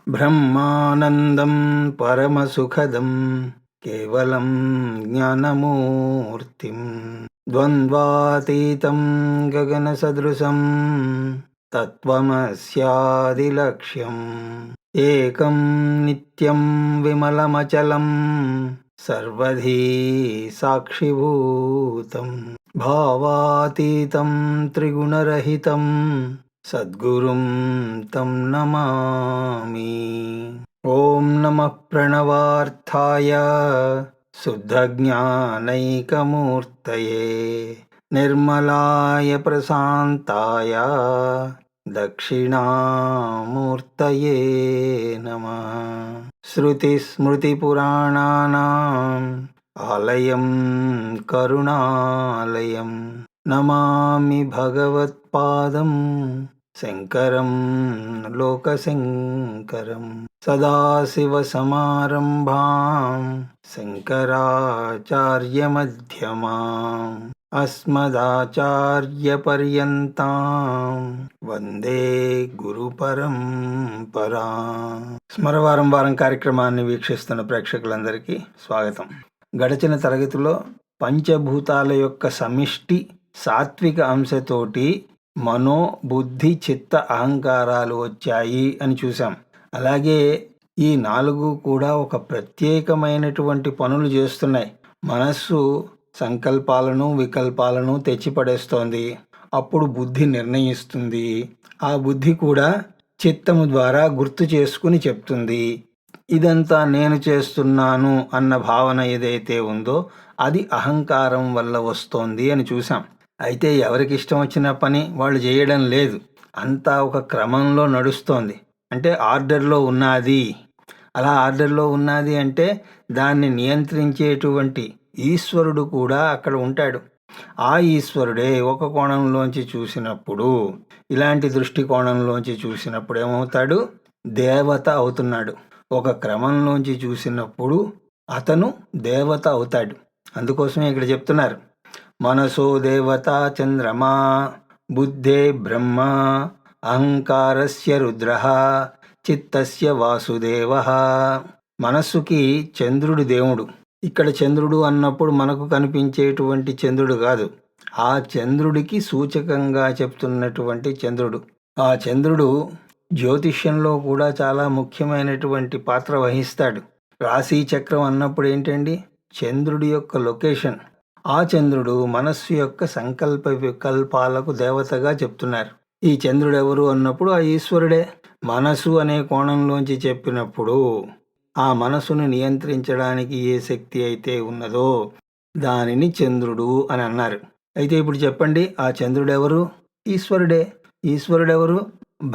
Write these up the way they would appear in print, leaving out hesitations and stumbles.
బ్రహ్మానందం పరమసుఖదం కేవలం జ్ఞానమూర్తిం ద్వంద్వాతీతం గగనసదృశం తత్వమస్యాదిలక్ష్యం ఏకం నిత్యం విమలమచలం సర్వధీ సాక్షిభూతం భావాతీతం త్రిగుణరహితం సద్గురుం తం నమామి. ఓం నమః ప్రణవార్థాయ శుద్ధజ్ఞానైకమూర్తయే నిర్మలాయ ప్రశాంతాయ దక్షిణామూర్తయే నమః. శృతిస్మృతిపురాణానాం ఆలయం కరుణాలయం నమామి భగవత్పాదం శంకరం లోకశంకరం. సదాశివసమారంభాం శంకరాచార్యమధ్యమాం అస్మదాచార్యపర్యంతాం వందే గురుపరంపరాం. స్మరవారం వారం కార్యక్రమాన్ని వీక్షిస్తున్న ప్రేక్షకులందరికీ స్వాగతం. గడిచిన తరగతిలో పంచభూతాల యొక్క సమిష్టి సాత్విక అంశతోటి మనో బుద్ధి చిత్త అహంకారాలు వచ్చాయి అని చూసాం. అలాగే ఈ 4 కూడా ఒక ప్రత్యేకమైనటువంటి పనులు చేస్తున్నాయి. మనస్సు సంకల్పాలను వికల్పాలను తెచ్చిపడేస్తోంది. అప్పుడు బుద్ధి నిర్ణయిస్తుంది. ఆ బుద్ధి కూడా చిత్తము ద్వారా గుర్తు చేసుకుని చెప్తుంది. ఇదంతా నేను చేస్తున్నాను అన్న భావన ఏదైతే ఉందో అది అహంకారం వల్ల వస్తోంది అని చూసాం. అయితే ఎవరికి ఇష్టం వచ్చిన పని వాళ్ళు చేయడం లేదు. అంతా ఒక క్రమంలో నడుస్తోంది. అంటే ఆర్డర్లో ఉన్నది. అలా ఆర్డర్లో ఉన్నది అంటే దాన్ని నియంత్రించేటువంటి ఈశ్వరుడు కూడా అక్కడ ఉంటాడు. ఆ ఈశ్వరుడే ఒక కోణంలోంచి చూసినప్పుడు, ఇలాంటి దృష్టికోణంలోంచి చూసినప్పుడు ఏమవుతాడు? దేవత అవుతున్నాడు. ఒక క్రమంలోంచి చూసినప్పుడు అతను దేవత అవుతాడు. అందుకోసమే ఇక్కడ చెప్తున్నారు, మనసో దేవత చంద్రమా బుద్ధే బ్రహ్మ అహంకారస్య రుద్రః చిత్తస్య వాసుదేవః. మనస్సుకి చంద్రుడు దేవుడు. ఇక్కడ చంద్రుడు అన్నప్పుడు మనకు కనిపించేటువంటి చంద్రుడు కాదు, ఆ చంద్రుడికి సూచకంగా చెప్తున్నటువంటి చంద్రుడు. ఆ చంద్రుడు జ్యోతిష్యంలో కూడా చాలా ముఖ్యమైనటువంటి పాత్ర వహిస్తాడు. రాశి చక్రం అన్నప్పుడు ఏంటండి? చంద్రుడి యొక్క లొకేషన్. ఆ చంద్రుడు మనస్సు యొక్క సంకల్ప వికల్పాలకు దేవతగా చెప్తున్నారు. ఈ చంద్రుడు ఎవరు అన్నప్పుడు ఆ ఈశ్వరుడే. మనసు అనే కోణంలోంచి చెప్పినప్పుడు ఆ మనసును నియంత్రించడానికి ఏ శక్తి అయితే ఉన్నదో దానిని చంద్రుడు అని అన్నారు. అయితే ఇప్పుడు చెప్పండి, ఆ చంద్రుడెవరు? ఈశ్వరుడే. ఈశ్వరుడెవరు?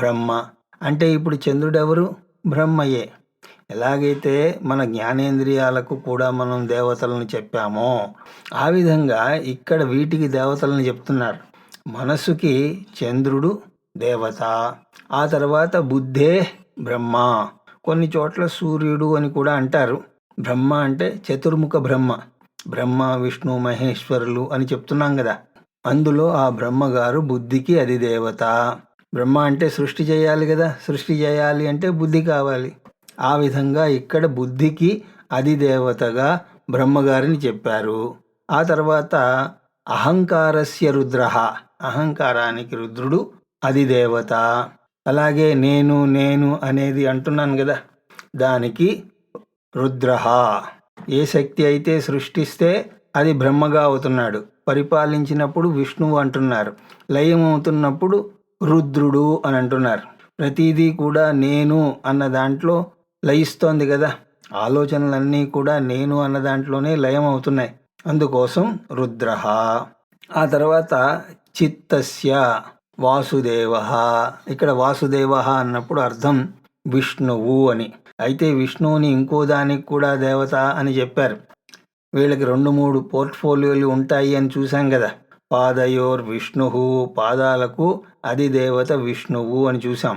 బ్రహ్మ. అంటే ఇప్పుడు చంద్రుడెవరు? బ్రహ్మయే. ఎలాగైతే మన జ్ఞానేంద్రియాలకు కూడా మనం దేవతలను చెప్పామో ఆ విధంగా ఇక్కడ వీటికి దేవతలను చెప్తున్నారు. మనసుకి చంద్రుడు దేవత, ఆ తర్వాత బుద్ధే బ్రహ్మ. కొన్ని చోట్ల సూర్యుడు అని కూడా అంటారు. బ్రహ్మ అంటే చతుర్ముఖ బ్రహ్మ. బ్రహ్మ విష్ణు మహేశ్వరులు అని చెప్తున్నాం కదా. అందులో ఆ బ్రహ్మగారు బుద్ధికి అది దేవత. బ్రహ్మ అంటే సృష్టి చేయాలి కదా. సృష్టి చేయాలి అంటే బుద్ధి కావాలి. ఆ విధంగా ఇక్కడ బుద్ధికి అధిదేవతగా బ్రహ్మగారిని చెప్పారు. ఆ తర్వాత అహంకారస్య రుద్రః, అహంకారానికి రుద్రుడు అధిదేవత. అలాగే నేను నేను అనేది అంటున్నాను కదా, దానికి రుద్రః. ఏ శక్తి అయితే సృష్టిస్తే అది బ్రహ్మగా అవుతున్నాడు. పరిపాలించినప్పుడు విష్ణువు అంటున్నారు. లయం అవుతున్నప్పుడు రుద్రుడు అని అంటున్నారు. ప్రతిదీ కూడా నేను అన్న దాంట్లో లయిస్తోంది కదా. ఆలోచనలన్నీ కూడా నేను అన్న దాంట్లోనే లయం అవుతున్నాయి. అందుకోసం రుద్రః. ఆ తర్వాత చిత్తస్య వాసుదేవః. ఇక్కడ వాసుదేవః అన్నప్పుడు అర్థం విష్ణువు అని. అయితే విష్ణువుని ఇంకో దానికి కూడా దేవత అని చెప్పారు. వీళ్ళకి 2-3 పోర్ట్ఫోలియోలు ఉంటాయి అని చూసాం కదా. పాదయోర్ విష్ణు, పాదాలకు అధిదేవత విష్ణువు అని చూసాం.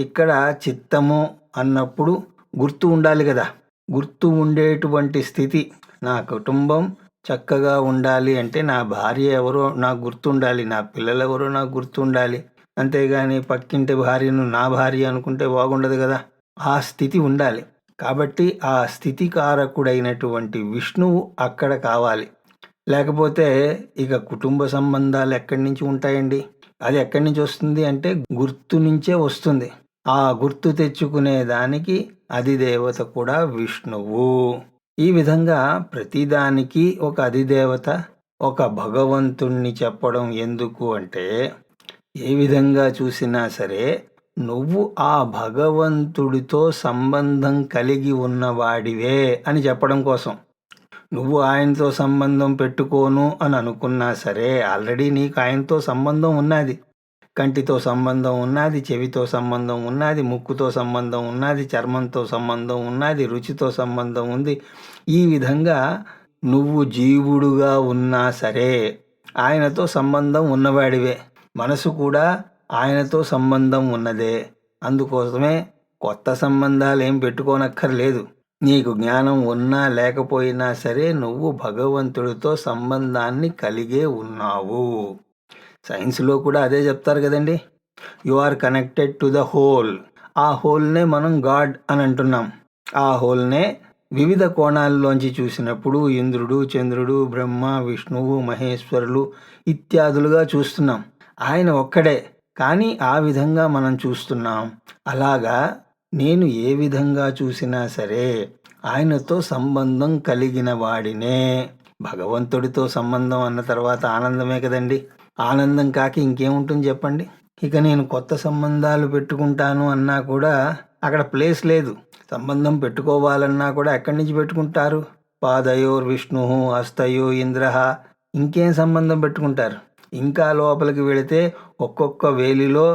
ఇక్కడ చిత్తము అన్నప్పుడు గుర్తు ఉండాలి కదా. గుర్తు ఉండేటువంటి స్థితి. నా కుటుంబం చక్కగా ఉండాలి అంటే నా భార్య ఎవరో నాకు గుర్తుండాలి, నా పిల్లలు ఎవరో నాకు గుర్తుండాలి. అంతేగాని పక్కింటి భార్యను నా భార్య అనుకుంటే బాగుండదు కదా. ఆ స్థితి ఉండాలి. కాబట్టి ఆ స్థితికారకుడైనటువంటి విష్ణువు అక్కడ కావాలి. లేకపోతే ఇక కుటుంబ సంబంధాలు ఎక్కడి నుంచి ఉంటాయండి? అది ఎక్కడి నుంచి వస్తుంది అంటే గుర్తు నుంచే వస్తుంది. ఆ గుర్తు తెచ్చుకునే దానికి అధిదేవత కూడా విష్ణువు. ఈ విధంగా ప్రతిదానికి ఒక అధిదేవత, ఒక భగవంతుణ్ణి చెప్పడం ఎందుకు అంటే, ఏ విధంగా చూసినా సరే నువ్వు ఆ భగవంతుడితో సంబంధం కలిగి ఉన్నవాడివే అని చెప్పడం కోసం. నువ్వు ఆయనతో సంబంధం పెట్టుకోను అని అనుకున్నా సరే ఆల్రెడీ నీకు ఆయనతో సంబంధం ఉన్నది. కంటితో సంబంధం ఉన్నది, చెవితో సంబంధం ఉన్నది, ముక్కుతో సంబంధం ఉన్నది, చర్మంతో సంబంధం ఉన్నది, రుచితో సంబంధం ఉంది. ఈ విధంగా నువ్వు జీవుడుగా ఉన్నా సరే ఆయనతో సంబంధం ఉన్నవాడివే. మనసు కూడా ఆయనతో సంబంధం ఉన్నదే. అందుకోసమే కొత్త సంబంధాలు ఏం పెట్టుకోనక్కర్లేదు. నీకు జ్ఞానం ఉన్నా లేకపోయినా సరే నువ్వు భగవంతుడితో సంబంధాన్ని కలిగే ఉన్నావు. సైన్స్లో కూడా అదే చెప్తారు కదండి. You are connected to the whole. ఆ హోల్నే మనం గాడ్ అని అంటున్నాం. ఆ హోల్నే వివిధ కోణాల్లోంచి చూసినప్పుడు ఇంద్రుడు, చంద్రుడు, బ్రహ్మ, విష్ణువు, మహేశ్వరులు ఇత్యాదులుగా చూస్తున్నాం. ఆయన ఒక్కడే, కానీ ఆ విధంగా మనం చూస్తున్నాం. అలాగా నేను ఏ విధంగా చూసినా సరే ఆయనతో సంబంధం కలిగిన వాడినే. భగవంతుడితో సంబంధం అన్న తర్వాత ఆనందమే కదండి. ఆనందం కాక ఇంకేముంటుంది చెప్పండి. ఇక నేను కొత్త సంబంధాలు పెట్టుకుంటాను అన్నా కూడా అక్కడ ప్లేస్ లేదు. సంబంధం పెట్టుకోవాలన్నా కూడా ఎక్కడి నుంచి పెట్టుకుంటారు? పాదయోర్ విష్ణు హస్తయో ఇంద్ర. ఇంకేం సంబంధం పెట్టుకుంటారు? ఇంకా లోపలికి వెళితే ఒక్కొక్క వేలిలో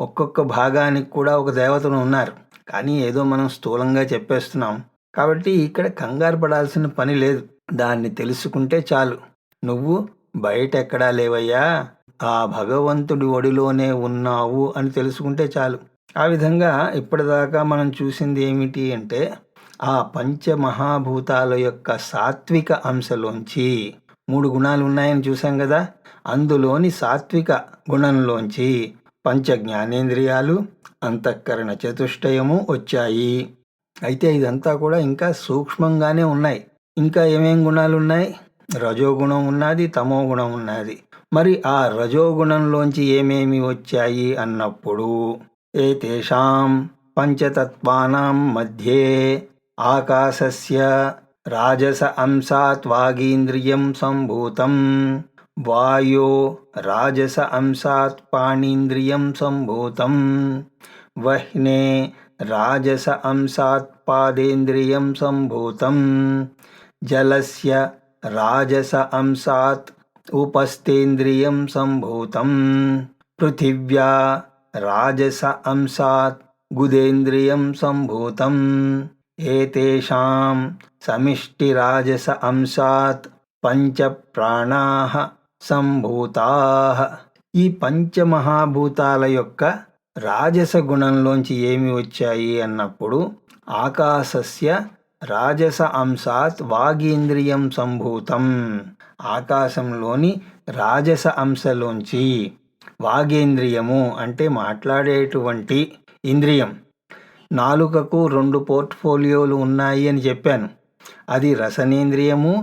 ఒక్కొక్క భాగానికి కూడా ఒక దేవతను ఉన్నారు. కానీ ఏదో మనం స్థూలంగా చెప్పేస్తున్నాం. కాబట్టి ఇక్కడ కంగారు పడాల్సిన పని లేదు. దాన్ని తెలుసుకుంటే చాలు. నువ్వు బయట ఎక్కడా లేవయ్యా, ఆ భగవంతుడి ఒడిలోనే ఉన్నావు అని తెలుసుకుంటే చాలు. ఆ విధంగా ఇప్పటిదాకా మనం చూసింది ఏమిటి అంటే, ఆ పంచమహాభూతాల యొక్క సాత్విక అంశలోంచి 3 గుణాలు ఉన్నాయని చూసాం కదా. అందులోని సాత్విక గుణంలోంచి పంచ జ్ఞానేంద్రియాలు, అంతఃకరణ చతుష్టయము వచ్చాయి. అయితే ఇదంతా కూడా ఇంకా సూక్ష్మంగానే ఉన్నాయి. ఇంకా ఏమేం గుణాలు ఉన్నాయి? రజోగుణం ఉన్నది, తమో గుణం ఉన్నది. మరి ఆ రజోగుణంలోంచి ఏమేమి వచ్చాయి అన్నప్పుడు, ఏతేషాం పంచతత్వానాం మధ్యే ఆకాశస్య రాజస అంశాత్ వాగీంద్రియం సంభూతం, వాయో రాజస అంశాత్ పాణీంద్రియం సంభూతం, వహ్నే రాజస అంశాత్ పాదేంద్రియం సంభూతం, జలస్య రాజస అంశాత్ ఉపస్థేంద్రియం సంభూతం, పృథివ్యా రాజస అంశాత్ గుదేంద్రియం సంభూతం, ఏతేషాం సమిష్టి రాజస అంశాత్ పంచ ప్రాణాః సంభూతాః. ఈ పంచమహాభూతాల యొక్క రాజస గుణంలోంచి ఏమి వచ్చాయి అన్నప్పుడు, ఆకాశస్య రాజస అంశాత్ వాగీంద్రియం సంభూతం. ఆకాశంలోని రాజస అంశలోంచి వాగేంద్రియము అంటే మాట్లాడేటువంటి ఇంద్రియం. నాలుకకు 2 పోర్ట్ఫోలియోలు ఉన్నాయి అని చెప్పాను. అది రసనేంద్రియము,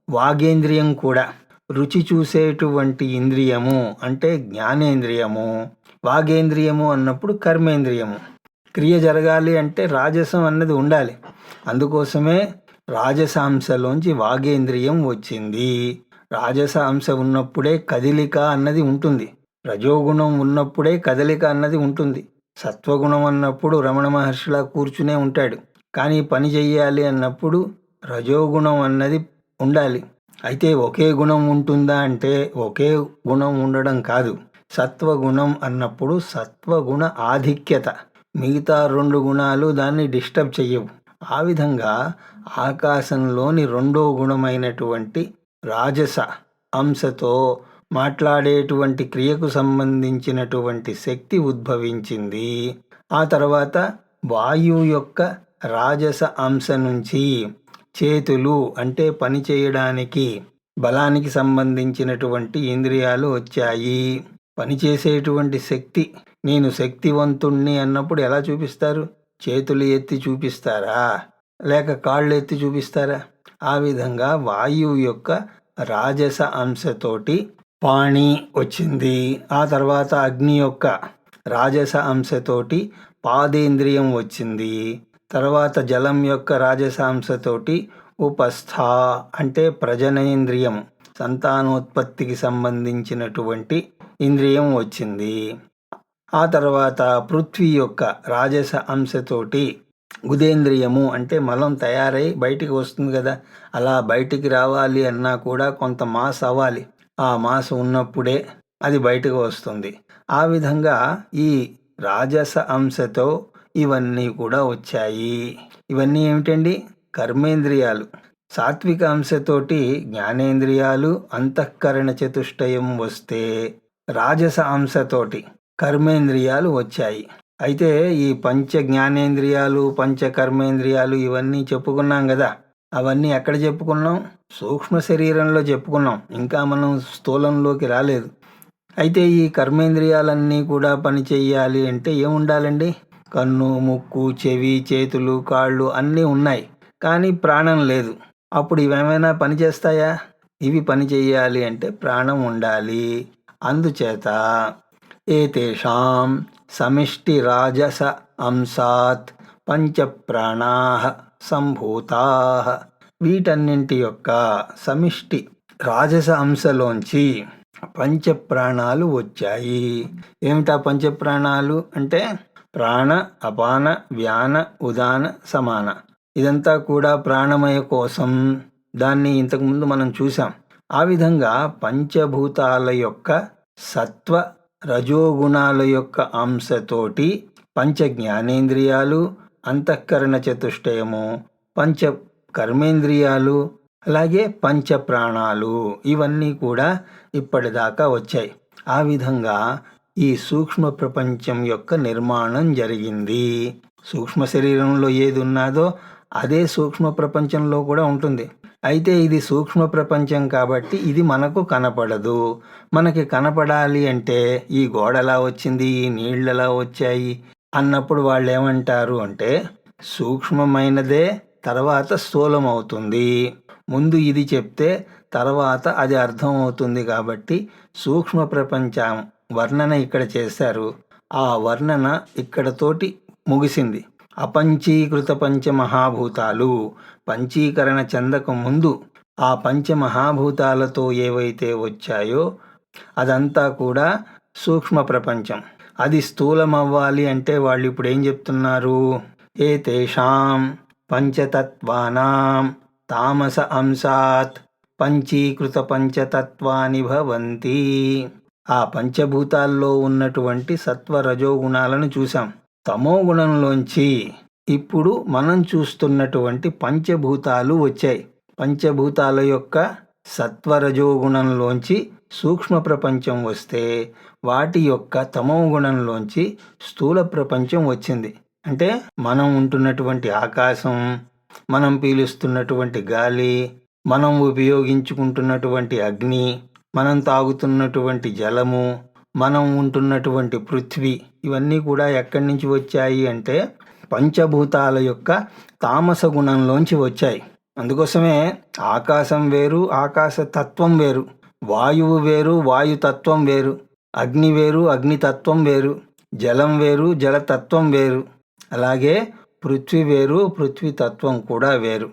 వాగేంద్రియం కూడా. రుచి చూసేటువంటి ఇంద్రియము అంటే జ్ఞానేంద్రియము. వాగేంద్రియము అన్నప్పుడు కర్మేంద్రియము. క్రియ జరగాలి అంటే రాజసం అన్నది ఉండాలి. అందుకోసమే రాజస అంశలోంచి వాగేంద్రియం వచ్చింది. రాజస అంశ ఉన్నప్పుడే కదిలిక అన్నది ఉంటుంది. రజోగుణం ఉన్నప్పుడే కదలిక అన్నది ఉంటుంది. సత్వగుణం అన్నప్పుడు రమణ మహర్షిలా కూర్చునే ఉంటాడు. కానీ పని చెయ్యాలి అన్నప్పుడు రజోగుణం అన్నది ఉండాలి. అయితే ఒకే గుణం ఉంటుందా అంటే ఒకే గుణం ఉండడం కాదు. సత్వగుణం అన్నప్పుడు సత్వగుణ ఆధిక్యత, మిగతా 2 గుణాలు దాన్ని డిస్టర్బ్ చెయ్యవు. ఆ విధంగా ఆకాశంలోని 2వ గుణమైనటువంటి రాజస అంశతో మాట్లాడేటువంటి క్రియకు సంబంధించినటువంటి శక్తి ఉద్భవించింది. ఆ తర్వాత వాయువు యొక్క రాజస అంశ నుంచి చేతులు అంటే పని చేయడానికి బలానికి సంబంధించినటువంటి ఇంద్రియాలు వచ్చాయి. పనిచేసేటువంటి శక్తి, నేను శక్తివంతుణ్ణి అన్నప్పుడు ఎలా చూపిస్తారు? చేతులు ఎత్తి చూపిస్తారా, లేక కాళ్ళు ఎత్తి చూపిస్తారా? ఆ విధంగా వాయువు యొక్క రాజస అంశతోటి పాణి వచ్చింది. ఆ తర్వాత అగ్ని యొక్క రాజస అంశతోటి పాదేంద్రియం వచ్చింది. తర్వాత జలం యొక్క రాజస అంశతోటి ఉపస్థ అంటే ప్రజనేంద్రియం, సంతానోత్పత్తికి సంబంధించినటువంటి ఇంద్రియం వచ్చింది. ఆ తర్వాత పృథ్వీ యొక్క రాజస అంశతోటి గుదేంద్రియము అంటే మలం తయారై బయటికి వస్తుంది కదా, అలా బయటికి రావాలి అన్నా కూడా కొంత మాస్ అవ్వాలి. ఆ మాస్ ఉన్నప్పుడే అది బయటకు వస్తుంది. ఆ విధంగా ఈ రాజస అంశతో ఇవన్నీ కూడా వచ్చాయి. ఇవన్నీ ఏమిటండి? కర్మేంద్రియాలు. సాత్విక అంశతోటి జ్ఞానేంద్రియాలు, అంతఃకరణ చతుష్టయం వస్తే రాజస అంశతోటి కర్మేంద్రియాలు వచ్చాయి. అయితే ఈ పంచ జ్ఞానేంద్రియాలు, పంచ కర్మేంద్రియాలు ఇవన్నీ చెప్పుకున్నాం కదా. అవన్నీ ఎక్కడ చెప్పుకున్నాం? సూక్ష్మ శరీరంలో చెప్పుకున్నాం. ఇంకా మనం స్థూలంలోకి రాలేదు. అయితే ఈ కర్మేంద్రియాలన్నీ కూడా పని చెయ్యాలి అంటే ఏముండాలండి? కన్ను, ముక్కు, చెవి, చేతులు, కాళ్ళు అన్నీ ఉన్నాయి, కానీ ప్రాణం లేదు. అప్పుడు ఇవేమైనా పని చేస్తాయా? ఇవి పని చెయ్యాలి అంటే ప్రాణం ఉండాలి. అందుచేత ఏతేషాం సమిష్టి రాజస అంశాత్ పంచప్రాణాః సంభూతాః. వీటన్నింటి యొక్క సమిష్టి రాజస అంశలోంచి పంచప్రాణాలు వచ్చాయి. ఏమిటా పంచప్రాణాలు అంటే? ప్రాణ, అపాన, వ్యాన, ఉదాన, సమాన. ఇదంతా కూడా ప్రాణమయ కోసం. దాన్ని ఇంతకుముందు మనం చూసాం. ఆ విధంగా పంచభూతాల యొక్క సత్వ రజోగుణాల యొక్క అంశతోటి పంచ జ్ఞానేంద్రియాలు, అంతఃకరణ చతుష్టయము, పంచ కర్మేంద్రియాలు, అలాగే పంచ ప్రాణాలు ఇవన్నీ కూడా ఇప్పటిదాకా వచ్చాయి. ఆ విధంగా ఈ సూక్ష్మ ప్రపంచం యొక్క నిర్మాణం జరిగింది. సూక్ష్మ శరీరంలో ఏది ఉన్నాదో అదే సూక్ష్మ ప్రపంచంలో కూడా ఉంటుంది. అయితే ఇది సూక్ష్మ ప్రపంచం కాబట్టి ఇది మనకు కనపడదు. మనకి కనపడాలి అంటే ఈ గోడ ఎలా వచ్చింది, ఈ నీళ్ళు ఎలా వచ్చాయి అన్నప్పుడు వాళ్ళు ఏమంటారు అంటే సూక్ష్మమైనదే తర్వాత స్థూలం అవుతుంది. ముందు ఇది చెప్తే తర్వాత అది అర్థం అవుతుంది. కాబట్టి సూక్ష్మ ప్రపంచం వర్ణన ఇక్కడ చేశారు. ఆ వర్ణన ఇక్కడతోటి ముగిసింది. అపంచీకృత పంచమహాభూతాలు పంచీకరణ చెందక ముందు ఆ పంచమహాభూతాలతో ఏవైతే వచ్చాయో అదంతా కూడా సూక్ష్మ ప్రపంచం. అది స్థూలమవ్వాలి అంటే వాళ్ళు ఇప్పుడు ఏం చెప్తున్నారు? ఏతేషాం పంచతత్వానాం తామస అంశాత్ పంచీకృత పంచతత్వాని భవంతి. ఆ పంచభూతాల్లో ఉన్నటువంటి సత్వ రజోగుణాలను చూసాం. తమో గుణంలోంచి ఇప్పుడు మనం చూస్తున్నటువంటి పంచభూతాలు వచ్చాయి. పంచభూతాల యొక్క సత్వరజోగుణంలోంచి సూక్ష్మ ప్రపంచం వస్తే వాటి యొక్క తమో గుణంలోంచి స్థూల ప్రపంచం వచ్చింది. అంటే మనం ఉంటున్నటువంటి ఆకాశం, మనం పీలుస్తున్నటువంటి గాలి, మనం ఉపయోగించుకుంటున్నటువంటి అగ్ని, మనం తాగుతున్నటువంటి జలము, మనం ఉంటున్నటువంటి పృథ్వీ ఇవన్నీ కూడా ఎక్కడి నుంచి వచ్చాయి అంటే పంచభూతాల యొక్క తామస గుణంలోంచి వచ్చాయి. అందుకోసమే ఆకాశం వేరు, ఆకాశ తత్వం వేరు, వాయువు వేరు, వాయుతత్వం వేరు, అగ్ని వేరు, అగ్నితత్వం వేరు, జలం వేరు, జలతత్వం వేరు, అలాగే పృథ్వీ వేరు, పృథ్వీతత్వం కూడా వేరు.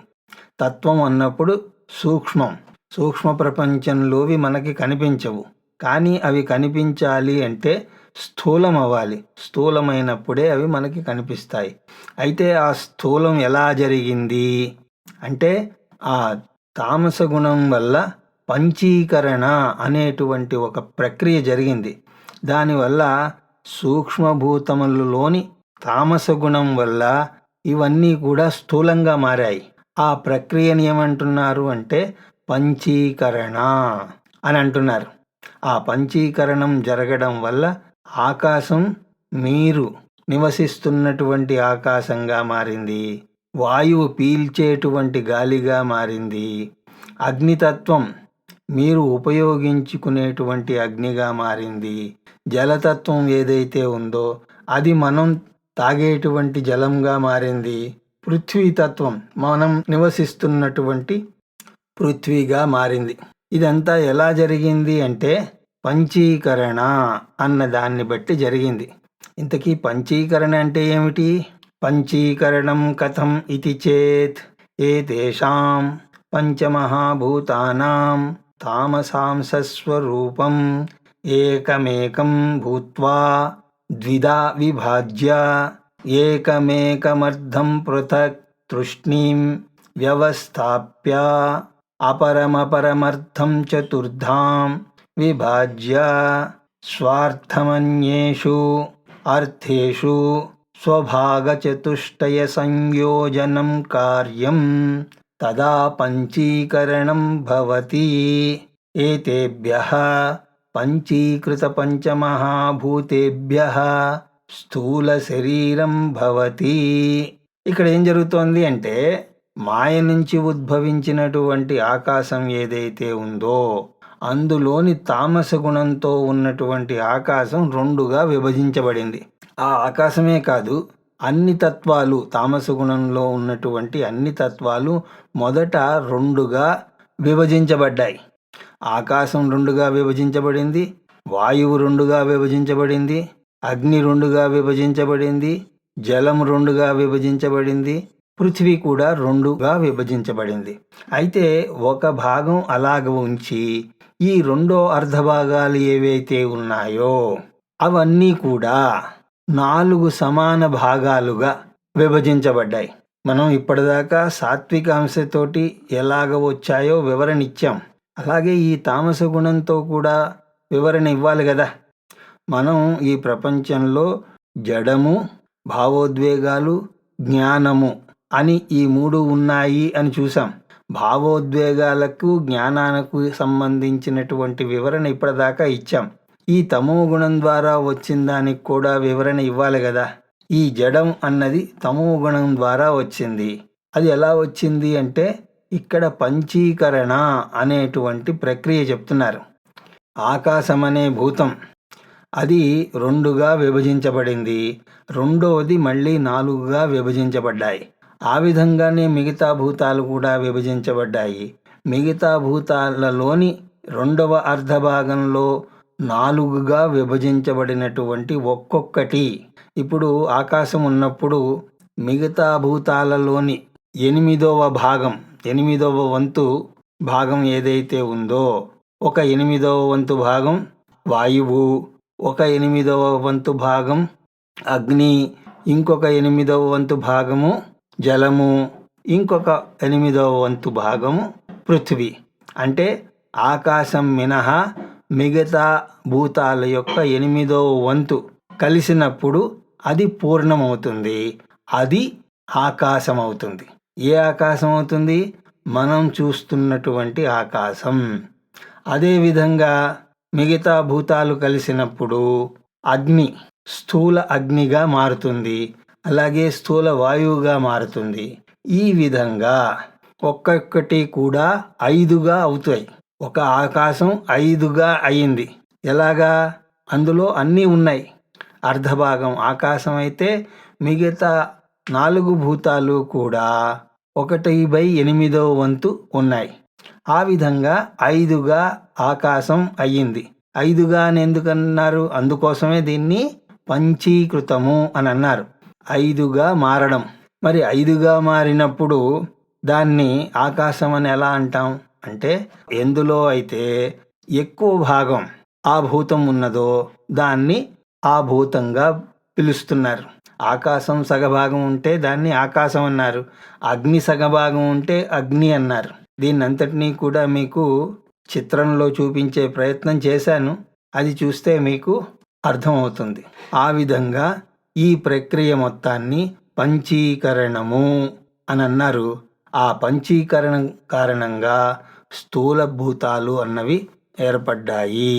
తత్వం అన్నప్పుడు సూక్ష్మం. సూక్ష్మ ప్రపంచంలోవి మనకి కనిపించవు, కానీ అవి కనిపించాలి అంటే స్థూలం అవ్వాలి. స్థూలమైనప్పుడే అవి మనకి కనిపిస్తాయి. అయితే ఆ స్థూలం ఎలా జరిగింది అంటే ఆ తామస గుణం వల్ల పంచీకరణ అనేటువంటి ఒక ప్రక్రియ జరిగింది. దానివల్ల సూక్ష్మభూతములలోని తామస గుణం వల్ల ఇవన్నీ కూడా స్థూలంగా మారాయి. ఆ ప్రక్రియని ఏమంటున్నారు అంటే పంచీకరణ అని అంటున్నారు. ఆ పంచీకరణం జరగడం వల్ల ఆకాశం మీరు నివసిస్తున్నటువంటి ఆకాశంగా మారింది, వాయువు పీల్చేటువంటి గాలిగా మారింది, అగ్నితత్వం మీరు ఉపయోగించుకునేటువంటి అగ్నిగా మారింది, జలతత్వం ఏదైతే ఉందో అది మనం తాగేటువంటి జలంగా మారింది. పృథ్వీతత్వం మనం నివసిస్తున్నటువంటి పృథ్వీగా మారింది. ఇదంతా ఎలా జరిగింది అంటే పంచీకరణ అన్న దాన్ని బట్టి జరిగింది. ఇంతకీ పంచీకరణ అంటే ఏమిటి? పంచీకరణం కథం ఇది చేత్ ఏతేషాం పంచమహాభూతానాం తామసాంసస్వరూపం ఏకమేకం భూత్వా ద్విధా విభాజ్య ఏకమేకమర్థం పృథక్ తృష్ణీం వ్యవస్థాప్య అపరమపరమర్థం చతుర్ధాం విభాజ్య స్వార్థమన్యేషు అర్థేషు స్వభాగచతుష్టయ సంయోజనం కార్యం తదా పంచీకరణం భవతి. ఏతేభ్యః పంచీకృత పంచమహాభూతేభ్యః స్థూల శరీరం భవతి. ఇక్కడ ఏం జరుగుతోంది అంటే మాయ నుంచి ఉద్భవించినటువంటి ఆకాశం ఏదైతే ఉందో అందులోని తామస గుణంతో ఉన్నటువంటి ఆకాశం రెండుగా విభజించబడింది. ఆ ఆకాశమే కాదు, అన్ని తత్వాలు, తామస గుణంలో ఉన్నటువంటి అన్ని తత్వాలు మొదట రెండుగా విభజించబడ్డాయి. ఆకాశం రెండుగా విభజించబడింది, వాయువు రెండుగా విభజించబడింది, అగ్ని రెండుగా విభజించబడింది, జలం రెండుగా విభజించబడింది, పృథ్వీ కూడా రెండుగా విభజించబడింది. అయితే ఒక భాగం అలాగ ఉంచి ఈ రెండో అర్ధభాగాలు ఏవైతే ఉన్నాయో అవన్నీ కూడా 4 సమాన భాగాలుగా విభజించబడ్డాయి. మనం ఇప్పటిదాకా సాత్విక అంశతోటి ఎలాగ వచ్చాయో వివరణ ఇచ్చాం. అలాగే ఈ తామస గుణంతో కూడా వివరణ ఇవ్వాలి కదా. మనం ఈ ప్రపంచంలో జడము, భావోద్వేగాలు, జ్ఞానము అని ఈ 3 ఉన్నాయి అని చూసాం. భావోద్వేగాలకు, జ్ఞానానికి సంబంధించినటువంటి వివరణ ఇప్పటిదాకా ఇచ్చాం. ఈ తమో గుణం ద్వారా వచ్చిన దానికి కూడా వివరణ ఇవ్వాలి కదా. ఈ జడం అన్నది తమో గుణం ద్వారా వచ్చింది. అది ఎలా వచ్చింది అంటే ఇక్కడ పంచీకరణ అనేటువంటి ప్రక్రియ చెప్తున్నారు. ఆకాశం అనే భూతం అది 2గా విభజించబడింది. రెండవది మళ్ళీ 4గా విభజించబడ్డాయి. ఆ విధంగానే మిగతా భూతాలు కూడా విభజించబడ్డాయి. మిగతా భూతాలలోని 2వ అర్ధభాగంలో 4గా విభజించబడినటువంటి ఒక్కొక్కటి, ఇప్పుడు ఆకాశం ఉన్నప్పుడు మిగతా భూతాలలోని 8వ భాగం, 8వ వంతు భాగం ఏదైతే ఉందో, ఒక 8వ వంతు భాగం వాయువు, ఒక 8వ వంతు భాగం అగ్ని, ఇంకొక 8వ వంతు భాగము జలము, ఇంకొక 8వ వంతు భాగము పృథ్వీ. అంటే ఆకాశం మినహా మిగతా భూతాల యొక్క 8వ వంతు కలిసినప్పుడు అది పూర్ణమవుతుంది. అది ఆకాశం అవుతుంది. ఏ ఆకాశం అవుతుంది? మనం చూస్తున్నటువంటి ఆకాశం. అదేవిధంగా మిగతా భూతాలు కలిసినప్పుడు అగ్ని స్థూల అగ్నిగా మారుతుంది, అలాగే స్థూల వాయువుగా మారుతుంది. ఈ విధంగా ఒక్కొక్కటి కూడా 5గా అవుతాయి. ఒక ఆకాశం 5గా అయింది. ఎలాగా? అందులో అన్నీ ఉన్నాయి. అర్ధభాగం ఆకాశం అయితే మిగతా 4 భూతాలు కూడా 1/8వ వంతు ఉన్నాయి. ఆ విధంగా 5గా ఆకాశం అయ్యింది. 5గా అని ఎందుకన్నారు? అందుకోసమే దీన్ని పంచీకృతము అని అన్నారు. 5గా మారడం. మరి 5గా మారినప్పుడు దాన్ని ఆకాశం అని ఎలా అంటాం అంటే, ఎందులో అయితే ఎక్కువ భాగం ఆ భూతం ఉన్నదో దాన్ని ఆ భూతంగా పిలుస్తున్నారు. ఆకాశం సగభాగం ఉంటే దాన్ని ఆకాశం అన్నారు. అగ్ని సగభాగం ఉంటే అగ్ని అన్నారు. దీన్నంతటినీ కూడా మీకు చిత్రంలో చూపించే ప్రయత్నం చేశాను. అది చూస్తే మీకు అర్థమవుతుంది. ఆ విధంగా ఈ ప్రక్రియ మొత్తాన్ని పంచీకరణము అని అన్నారు. ఆ పంచీకరణం కారణంగా స్థూల భూతాలు అన్నవి ఏర్పడ్డాయి.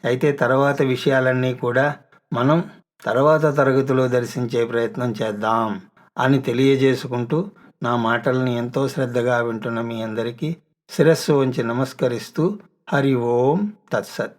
అయితే తర్వాత విషయాలన్నీ కూడా మనం తర్వాత తరగతిలో దర్శించే ప్రయత్నం చేద్దాం అని తెలియజేసుకుంటూ, నా మాటల్ని ఎంతో శ్రద్ధగా వింటున్న మీ అందరికీ శిరస్సు వంచి నమస్కరిస్తూ, హరి ఓం తత్సత్.